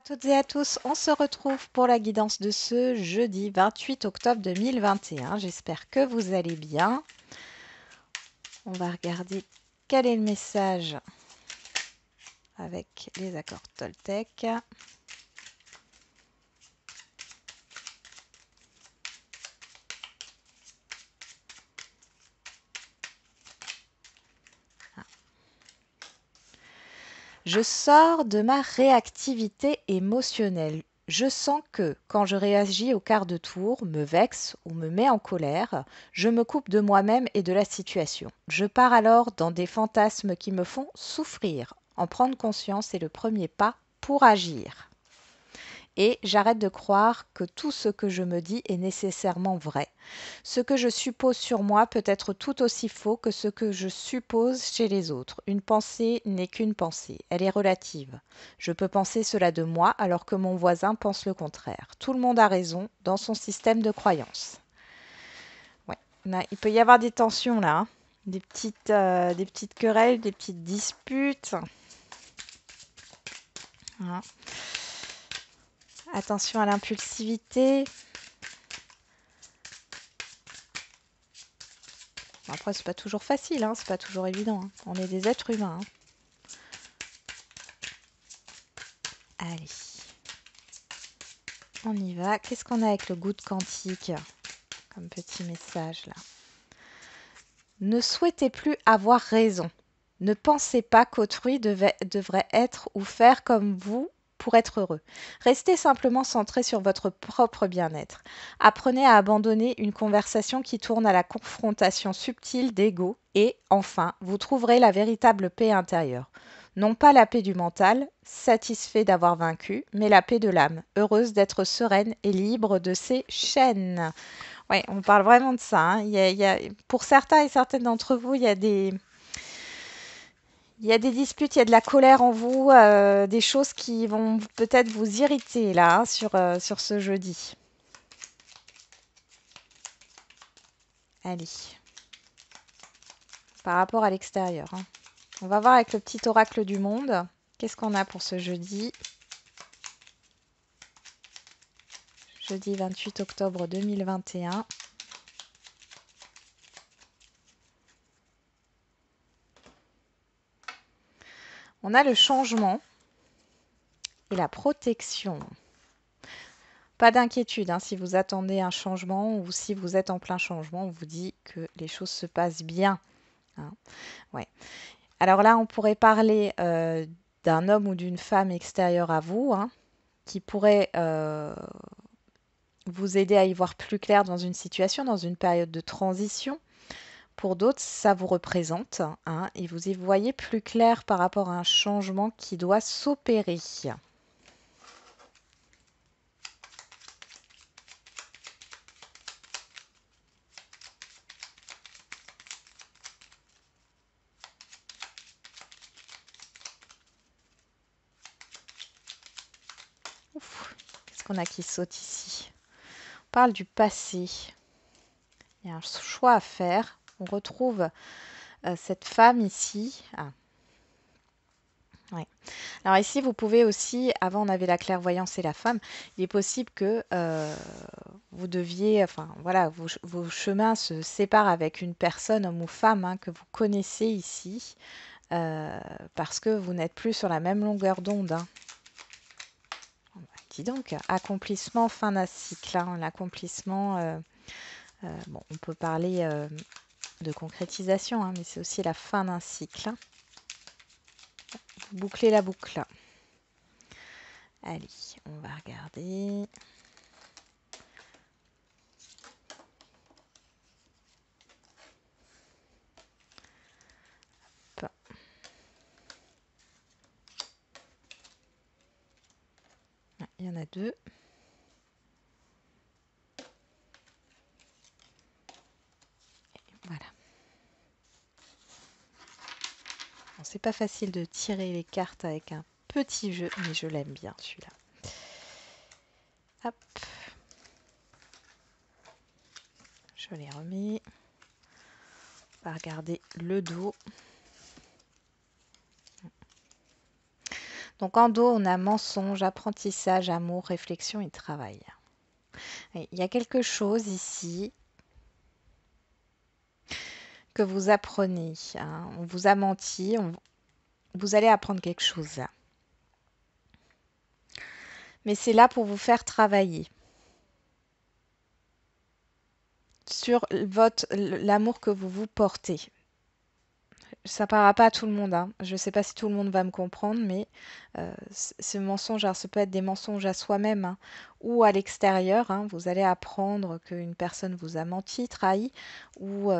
Toutes et à tous, on se retrouve pour la guidance de ce jeudi 28 octobre 2021. J'espère que vous allez bien. On va regarder quel est le message avec les accords Toltec. Je sors de ma réactivité émotionnelle. Je sens que, quand je réagis au quart de tour, me vexe ou me mets en colère, je me coupe de moi-même et de la situation. Je pars alors dans des fantasmes qui me font souffrir. En prendre conscience est le premier pas pour agir. Et j'arrête de croire que tout ce que je me dis est nécessairement vrai. Ce que je suppose sur moi peut être tout aussi faux que ce que je suppose chez les autres. Une pensée n'est qu'une pensée, elle est relative. Je peux penser cela de moi alors que mon voisin pense le contraire. Tout le monde a raison dans son système de croyance. Ouais. Il peut y avoir des tensions là, hein. Des petites querelles, des petites disputes. Hein. Attention à l'impulsivité. Après, c'est pas toujours facile, hein, c'est pas toujours évident. Hein. On est des êtres humains. Hein. Allez, on y va. Qu'est-ce qu'on a avec le goutte quantique comme petit message là? Ne souhaitez plus avoir raison. Ne pensez pas qu'autrui devrait être ou faire comme vous pour être heureux. Restez simplement centré sur votre propre bien-être. Apprenez à abandonner une conversation qui tourne à la confrontation subtile d'ego et, enfin, vous trouverez la véritable paix intérieure. Non pas la paix du mental, satisfait d'avoir vaincu, mais la paix de l'âme, heureuse d'être sereine et libre de ses chaînes. Oui, on parle vraiment de ça. Hein. Pour certains et certaines d'entre vous, il y a des disputes, il y a de la colère en vous, des choses qui vont peut-être vous irriter là, hein, sur ce jeudi. Allez, par rapport à l'extérieur. Hein. On va voir avec le petit oracle du monde. Qu'est-ce qu'on a pour ce jeudi? Jeudi 28 octobre 2021. On a le changement et la protection. Pas d'inquiétude, hein, si vous attendez un changement ou si vous êtes en plein changement, on vous dit que les choses se passent bien. Hein. Ouais. Alors là, on pourrait parler d'un homme ou d'une femme extérieure à vous, hein, qui pourrait vous aider à y voir plus clair dans une situation, dans une période de transition. Pour d'autres, ça vous représente, hein, et vous y voyez plus clair par rapport à un changement qui doit s'opérer. Ouf, qu'est-ce qu'on a qui saute ici? On parle du passé. Il y a un choix à faire. On retrouve cette femme ici. Ah, ouais. Alors ici, vous pouvez aussi, avant on avait la clairvoyance et la femme, il est possible que vous deviez, enfin voilà, vos chemins se séparent avec une personne, homme ou femme, hein, que vous connaissez ici, parce que vous n'êtes plus sur la même longueur d'onde. Hein. Dis donc, accomplissement, fin d'un cycle. Hein, l'accomplissement, bon, on peut parler de concrétisation, hein, mais c'est aussi la fin d'un cycle. Hein. Vous bouclez la boucle. Allez, on va regarder. Hop. Il y en a deux. Voilà. Bon, c'est pas facile de tirer les cartes avec un petit jeu, mais je l'aime bien celui-là. Hop. Je les remets. On va regarder le dos. Donc en dos, on a mensonge, apprentissage, amour, réflexion et travail. Et il y a quelque chose ici que vous apprenez, hein. On vous a menti, vous allez apprendre quelque chose là. Mais c'est là pour vous faire travailler sur l'amour que vous vous portez. Ça parlera pas à tout le monde, hein. Je ne sais pas si tout le monde va me comprendre, mais ce mensonge, alors ça peut être des mensonges à soi-même, hein, ou à l'extérieur, hein. Vous allez apprendre qu'une personne vous a menti, trahi, ou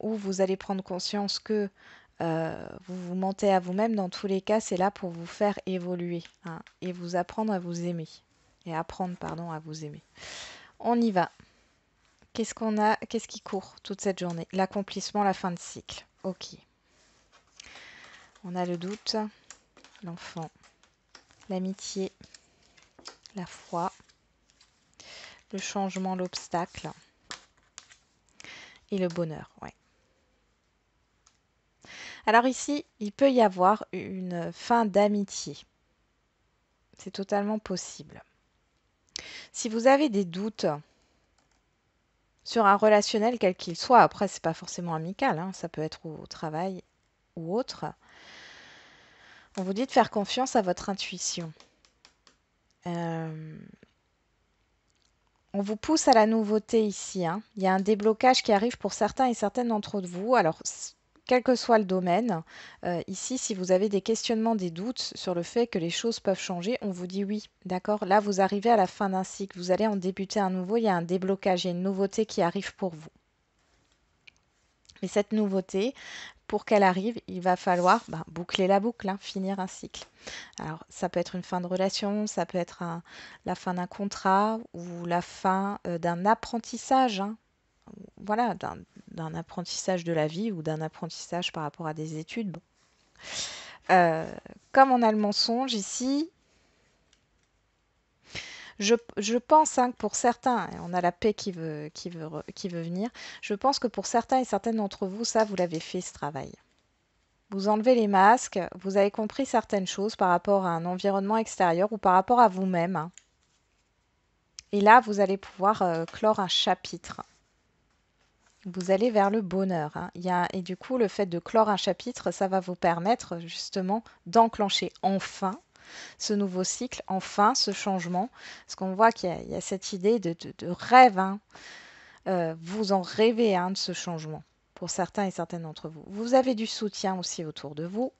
vous allez prendre conscience que vous vous mentez à vous-même. Dans tous les cas, c'est là pour vous faire évoluer, hein, et vous apprendre à vous aimer. Et apprendre, pardon, à vous aimer. On y va. Qu'est-ce qu'on a? Qu'est-ce qui court toute cette journée? L'accomplissement, la fin de cycle. Ok. On a le doute, l'enfant, l'amitié, la foi, le changement, l'obstacle et le bonheur. Ouais. Alors ici, il peut y avoir une fin d'amitié. C'est totalement possible. Si vous avez des doutes sur un relationnel quel qu'il soit, après c'est pas forcément amical, hein, ça peut être au travail ou autre, on vous dit de faire confiance à votre intuition. On vous pousse à la nouveauté ici, hein. Il y a un déblocage qui arrive pour certains et certaines d'entre vous. Alors, quel que soit le domaine, ici, si vous avez des questionnements, des doutes sur le fait que les choses peuvent changer, on vous dit oui, d'accord. Là, vous arrivez à la fin d'un cycle, vous allez en débuter un nouveau, il y a un déblocage, il y a une nouveauté qui arrive pour vous. Mais cette nouveauté, pour qu'elle arrive, il va falloir boucler la boucle, hein, finir un cycle. Alors, ça peut être une fin de relation, ça peut être la fin d'un contrat ou la fin d'un apprentissage, hein. Voilà, d'un apprentissage de la vie ou d'un apprentissage par rapport à des études. Bon. Comme on a le mensonge ici, je pense, hein, que pour certains, on a la paix qui veut venir, je pense que pour certains et certaines d'entre vous, ça, vous l'avez fait ce travail. Vous enlevez les masques, vous avez compris certaines choses par rapport à un environnement extérieur ou par rapport à vous-même, hein. Et là, vous allez pouvoir clore un chapitre. Vous allez vers le bonheur, hein. Et du coup, le fait de clore un chapitre, ça va vous permettre justement d'enclencher enfin ce nouveau cycle, enfin ce changement. Parce qu'on voit qu'il y a cette idée de rêve, hein. Vous en rêvez, hein, de ce changement pour certains et certaines d'entre vous. Vous avez du soutien aussi autour de vous.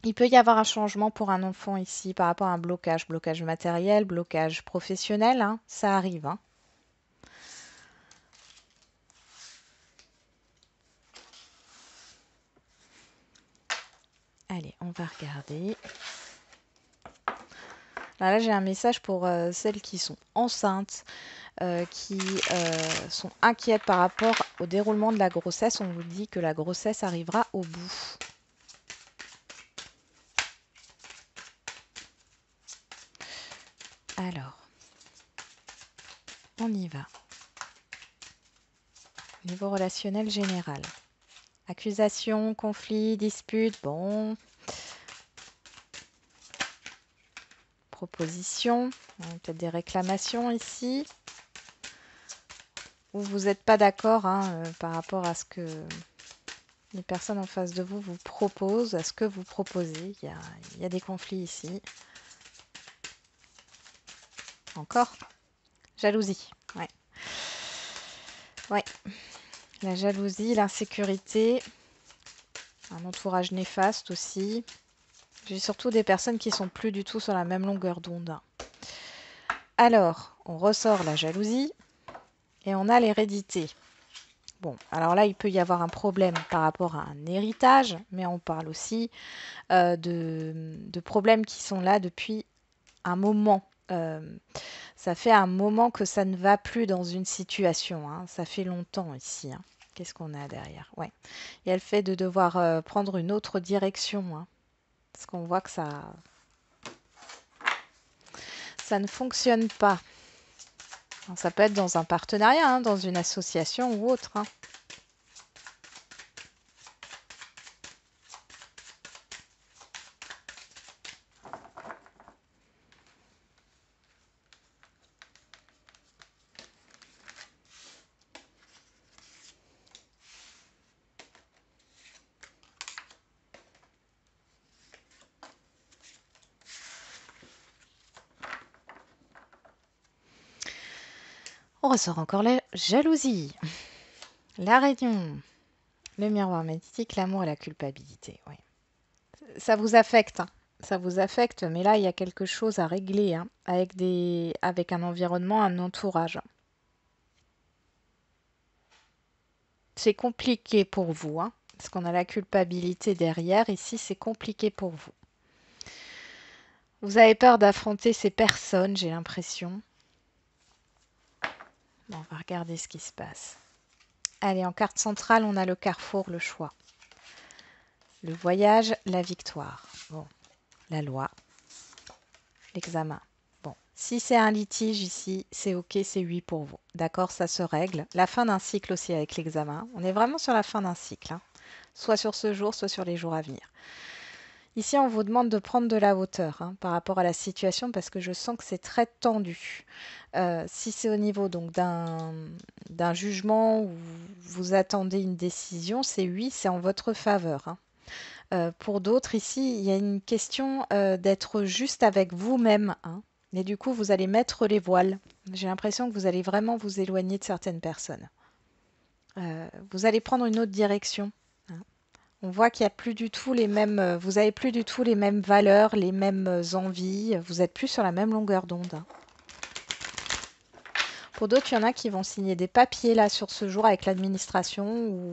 Il peut y avoir un changement pour un enfant ici par rapport à un blocage matériel, blocage professionnel, hein. Ça arrive, hein. Allez, on va regarder. Là, j'ai un message pour celles qui sont enceintes, qui sont inquiètes par rapport au déroulement de la grossesse. On vous dit que la grossesse arrivera au bout. Alors, on y va. Niveau relationnel général. Accusation, conflit, dispute, bon. Proposition, peut-être des réclamations ici. Ou vous n'êtes pas d'accord, hein, par rapport à ce que les personnes en face de vous vous proposent, à ce que vous proposez. Il y a des conflits ici. Encore. Jalousie. Ouais. Ouais. La jalousie, l'insécurité, un entourage néfaste aussi. J'ai surtout des personnes qui sont plus du tout sur la même longueur d'onde. Alors, on ressort la jalousie et on a l'hérédité. Bon, alors là, il peut y avoir un problème par rapport à un héritage, mais on parle aussi de problèmes qui sont là depuis un moment. Ça fait un moment que ça ne va plus dans une situation, hein. Ça fait longtemps ici, hein. Qu'est-ce qu'on a derrière? Ouais. Il y a le fait de devoir prendre une autre direction, hein, parce qu'on voit que ça ne fonctionne pas. Alors, ça peut être dans un partenariat, hein, dans une association ou autre, hein. On ressort encore la jalousie, la réunion, le miroir médiatique, l'amour et la culpabilité. Oui. Ça vous affecte, hein. Ça vous affecte, mais là, il y a quelque chose à régler, hein, avec un environnement, un entourage. C'est compliqué pour vous, hein, parce qu'on a la culpabilité derrière. Ici, c'est compliqué pour vous. Vous avez peur d'affronter ces personnes, j'ai l'impression. Bon, on va regarder ce qui se passe. Allez, en carte centrale, on a le carrefour, le choix. Le voyage, la victoire. Bon, la loi, l'examen. Bon, si c'est un litige ici, c'est OK, c'est oui pour vous. D'accord, ça se règle. La fin d'un cycle aussi avec l'examen. On est vraiment sur la fin d'un cycle, hein. Soit sur ce jour, soit sur les jours à venir. Ici, on vous demande de prendre de la hauteur, hein, par rapport à la situation parce que je sens que c'est très tendu. Si c'est au niveau donc d'un jugement où vous attendez une décision, c'est oui, c'est en votre faveur, hein. Pour d'autres, ici, il y a une question d'être juste avec vous-même, hein. Et du coup, vous allez mettre les voiles. J'ai l'impression que vous allez vraiment vous éloigner de certaines personnes. Vous allez prendre une autre direction, hein. On voit qu'il y a plus du tout les mêmes, vous avez plus du tout les mêmes valeurs, les mêmes envies. Vous êtes plus sur la même longueur d'onde, hein. Pour d'autres, il y en a qui vont signer des papiers là sur ce jour avec l'administration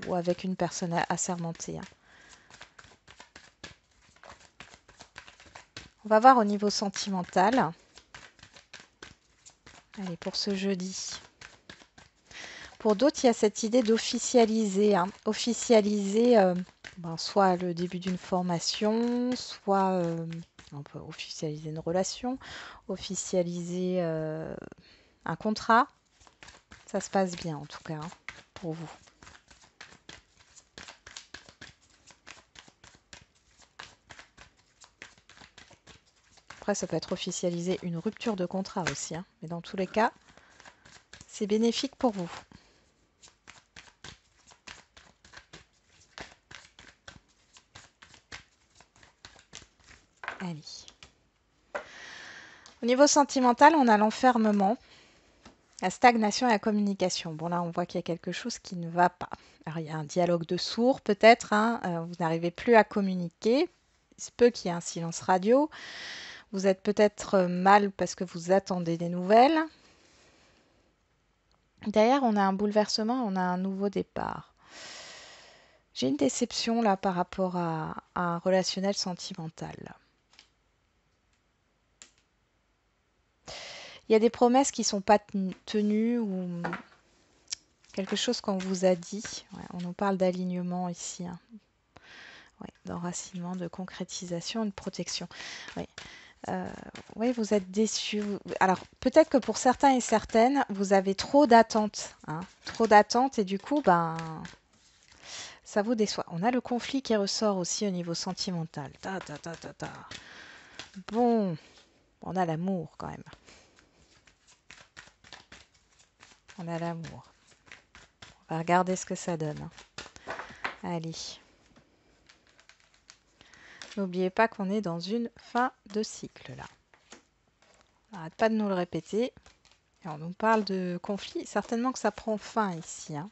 ou avec une personne assermentée, hein. On va voir au niveau sentimental. Allez, pour ce jeudi. Pour d'autres, il y a cette idée d'officialiser, hein. Officialiser soit le début d'une formation, soit on peut officialiser une relation, officialiser un contrat. Ça se passe bien en tout cas, hein, pour vous. Après, ça peut être officialiser une rupture de contrat aussi, hein. Mais dans tous les cas, c'est bénéfique pour vous. Allez. Au niveau sentimental, on a l'enfermement, la stagnation et la communication. Bon, là, on voit qu'il y a quelque chose qui ne va pas. Alors, il y a un dialogue de sourds, peut-être, hein, vous n'arrivez plus à communiquer. Il se peut qu'il y ait un silence radio. Vous êtes peut-être mal parce que vous attendez des nouvelles. Derrière, on a un bouleversement, on a un nouveau départ. J'ai une déception là par rapport à un relationnel sentimental. Il y a des promesses qui ne sont pas tenues ou quelque chose qu'on vous a dit. Ouais, on nous parle d'alignement ici, hein. Ouais, d'enracinement, de concrétisation, de protection. Oui. Oui, vous êtes déçus. Alors, peut-être que pour certains et certaines, vous avez trop d'attentes, hein. Trop d'attentes et du coup, ça vous déçoit. On a le conflit qui ressort aussi au niveau sentimental. Bon, on a l'amour quand même. On a l'amour. On va regarder ce que ça donne, hein. Allez. N'oubliez pas qu'on est dans une fin de cycle là. On n'arrête pas de nous le répéter. Et on nous parle de conflit. Certainement que ça prend fin ici, hein.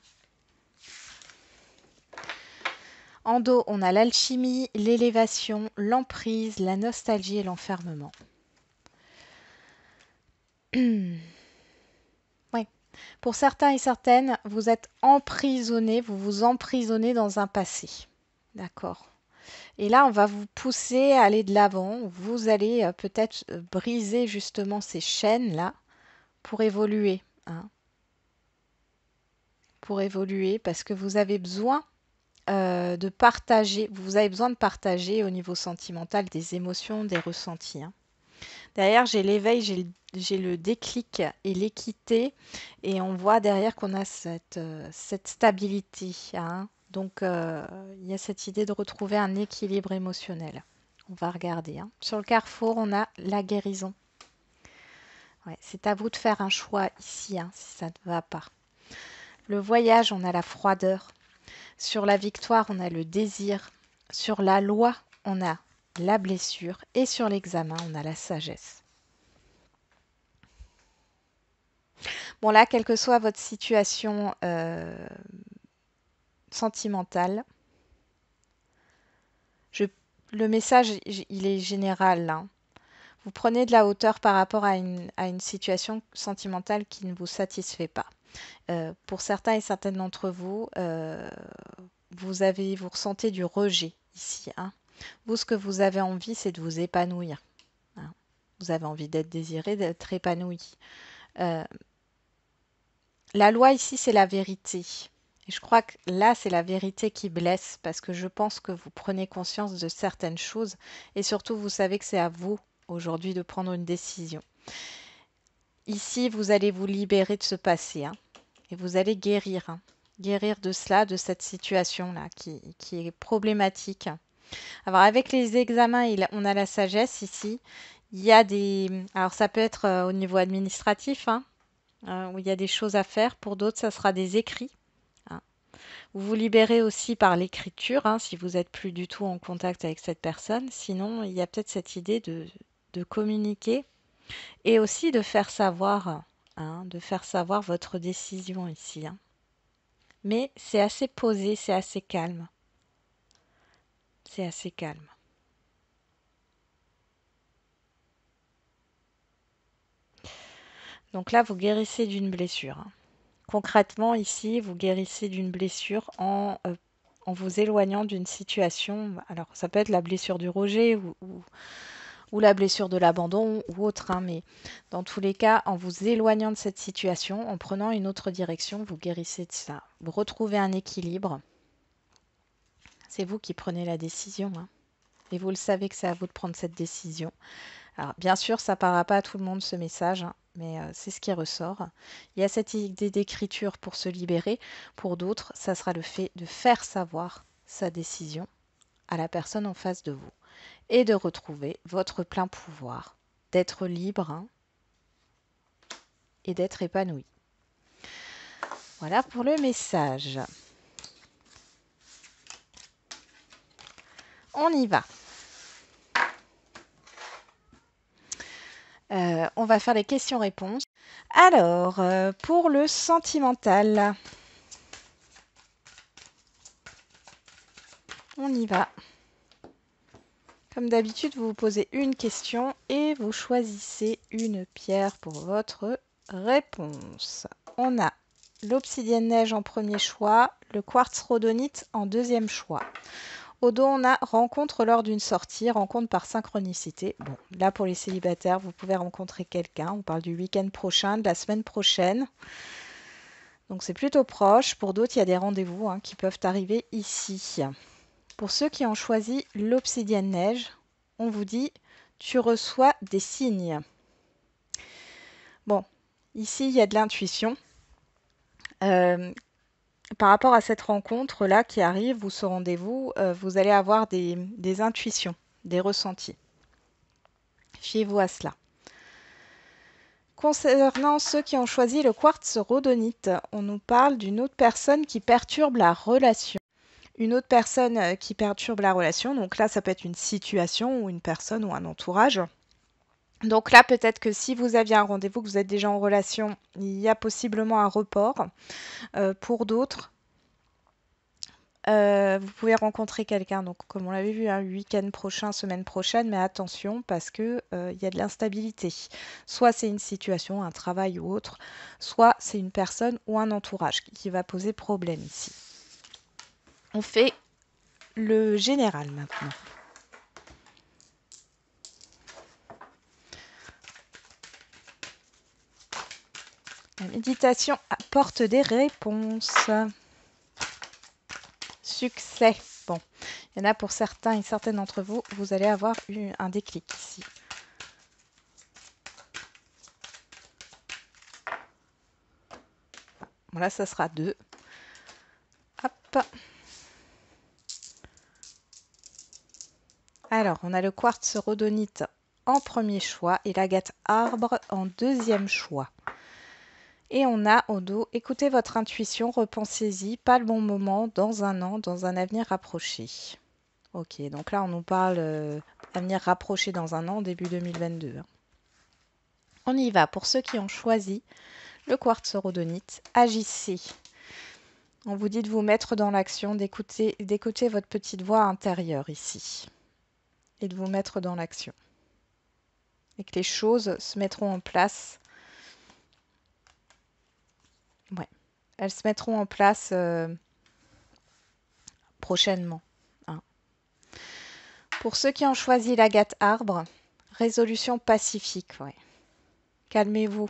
En dos, on a l'alchimie, l'élévation, l'emprise, la nostalgie et l'enfermement. Oui. Pour certains et certaines, vous êtes emprisonnés, vous vous emprisonnez dans un passé. D'accord. Et là, on va vous pousser à aller de l'avant. Vous allez peut-être briser justement ces chaînes-là pour évoluer, hein. Pour évoluer, parce que vous avez besoin de partager, vous avez besoin de partager au niveau sentimental des émotions, des ressentis, hein. Derrière, j'ai l'éveil, j'ai le déclic et l'équité. Et on voit derrière qu'on a cette stabilité, hein. Donc, il y a cette idée de retrouver un équilibre émotionnel. On va regarder, hein. Sur le carrefour, on a la guérison. Ouais, c'est à vous de faire un choix ici, hein, si ça ne va pas. Le voyage, on a la froideur. Sur la victoire, on a le désir. Sur la loi, on a la blessure. Et sur l'examen, on a la sagesse. Bon là, quelle que soit votre situation sentimentale, je- le message, il est général là. Vous prenez de la hauteur par rapport à une situation sentimentale qui ne vous satisfait pas. Pour certains et certaines d'entre vous, vous ressentez du rejet ici, hein. Vous, ce que vous avez envie, c'est de vous épanouir, hein. Vous avez envie d'être désiré, d'être épanoui. Euh, la loi ici, c'est la vérité. Et je crois que là, c'est la vérité qui blesse parce que je pense que vous prenez conscience de certaines choses et surtout, vous savez que c'est à vous aujourd'hui de prendre une décision. Ici, vous allez vous libérer de ce passé, hein, et vous allez guérir, hein. Guérir de cela, de cette situation-là qui est problématique. Alors, avec les examens, on a la sagesse ici. Il y a des... Alors, ça peut être au niveau administratif, hein, où il y a des choses à faire. Pour d'autres, ça sera des écrits, hein. Vous vous libérez aussi par l'écriture, hein, si vous n'êtes plus du tout en contact avec cette personne. Sinon, il y a peut-être cette idée de communiquer et aussi de faire savoir votre décision ici, hein. Mais c'est assez posé, c'est assez calme. C'est assez calme. Donc là, vous guérissez d'une blessure, hein. Concrètement, ici, vous guérissez d'une blessure en vous éloignant d'une situation. Alors, ça peut être la blessure du rejet ou la blessure de l'abandon ou autre, hein, mais dans tous les cas, en vous éloignant de cette situation, en prenant une autre direction, vous guérissez de ça. Vous retrouvez un équilibre. C'est vous qui prenez la décision, hein. Et vous le savez que c'est à vous de prendre cette décision. Alors, bien sûr, ça ne parlera pas à tout le monde ce message, hein, mais c'est ce qui ressort. Il y a cette idée d'écriture pour se libérer. Pour d'autres, ça sera le fait de faire savoir sa décision à la personne en face de vous et de retrouver votre plein pouvoir, d'être libre, hein, et d'être épanoui. Voilà pour le message. On y va. On va faire les questions-réponses. Alors, pour le sentimental, on y va. Comme d'habitude, vous vous posez une question et vous choisissez une pierre pour votre réponse. On a l'obsidienne neige en premier choix, le quartz rhodonite en deuxième choix. Au dos, on a rencontre lors d'une sortie, rencontre par synchronicité. Bon, là pour les célibataires, vous pouvez rencontrer quelqu'un. On parle du week-end prochain, de la semaine prochaine. Donc c'est plutôt proche. Pour d'autres, il y a des rendez-vous, hein, qui peuvent arriver ici. Pour ceux qui ont choisi l'obsidienne neige, on vous dit tu reçois des signes. Bon, ici il y a de l'intuition. Par rapport à cette rencontre-là qui arrive ou ce rendez-vous, vous allez avoir des intuitions, des ressentis. Fiez-vous à cela. Concernant ceux qui ont choisi le quartz rhodonite, on nous parle d'une autre personne qui perturbe la relation. Une autre personne qui perturbe la relation, donc là ça peut être une situation ou une personne ou un entourage. Donc là peut-être que si vous aviez un rendez-vous, que vous êtes déjà en relation, il y a possiblement un report. Pour d'autres, vous pouvez rencontrer quelqu'un, donc comme on l'avait vu, un week-end prochain, semaine prochaine, mais attention parce que il y a de l'instabilité. Soit c'est une situation, un travail ou autre, soit c'est une personne ou un entourage qui va poser problème ici. On fait le général maintenant. La méditation apporte des réponses. Succès. Bon, il y en a pour certains et certaines d'entre vous, vous allez avoir eu un déclic ici. Bon, là, ça sera 2. Hop. Alors, on a le quartz rhodonite en premier choix et l'agate arbre en deuxième choix. Et on a au dos, écoutez votre intuition, repensez-y, pas le bon moment, dans un an, dans un avenir rapproché. Ok, donc là on nous parle avenir rapproché dans un an, début 2022. On y va pour ceux qui ont choisi le quartz rhodonite. Agissez. On vous dit de vous mettre dans l'action, d'écouter votre petite voix intérieure ici. Et de vous mettre dans l'action. Et que les choses se mettront en place. Ouais. Elles se mettront en place prochainement. Hein. Pour ceux qui ont choisi l'agate arbre, résolution pacifique. Ouais. Calmez-vous.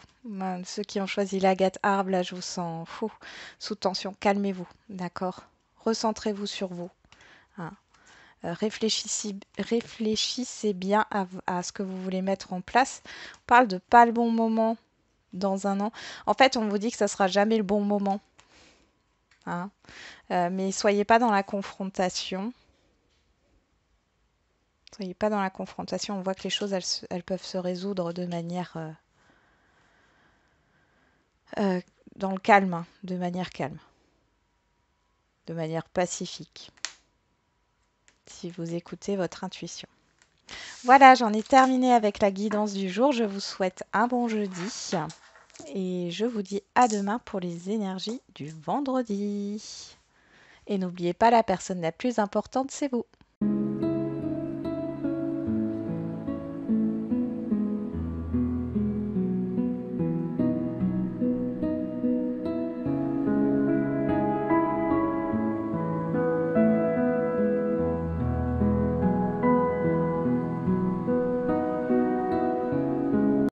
Ceux qui ont choisi l'agate arbre, là, je vous sens fou, sous tension. Calmez-vous, d'accord? Recentrez-vous sur vous. Hein. Réfléchissez bien à ce que vous voulez mettre en place. On parle de pas le bon moment dans un an. En fait, on vous dit que ça sera jamais le bon moment. Hein. Mais soyez pas dans la confrontation. Soyez pas dans la confrontation. On voit que les choses, elles peuvent se résoudre de manière dans le calme, hein, de manière calme, de manière pacifique, si vous écoutez votre intuition. Voilà, j'en ai terminé avec la guidance du jour. Je vous souhaite un bon jeudi et je vous dis à demain pour les énergies du vendredi. Et n'oubliez pas, la personne la plus importante, c'est vous.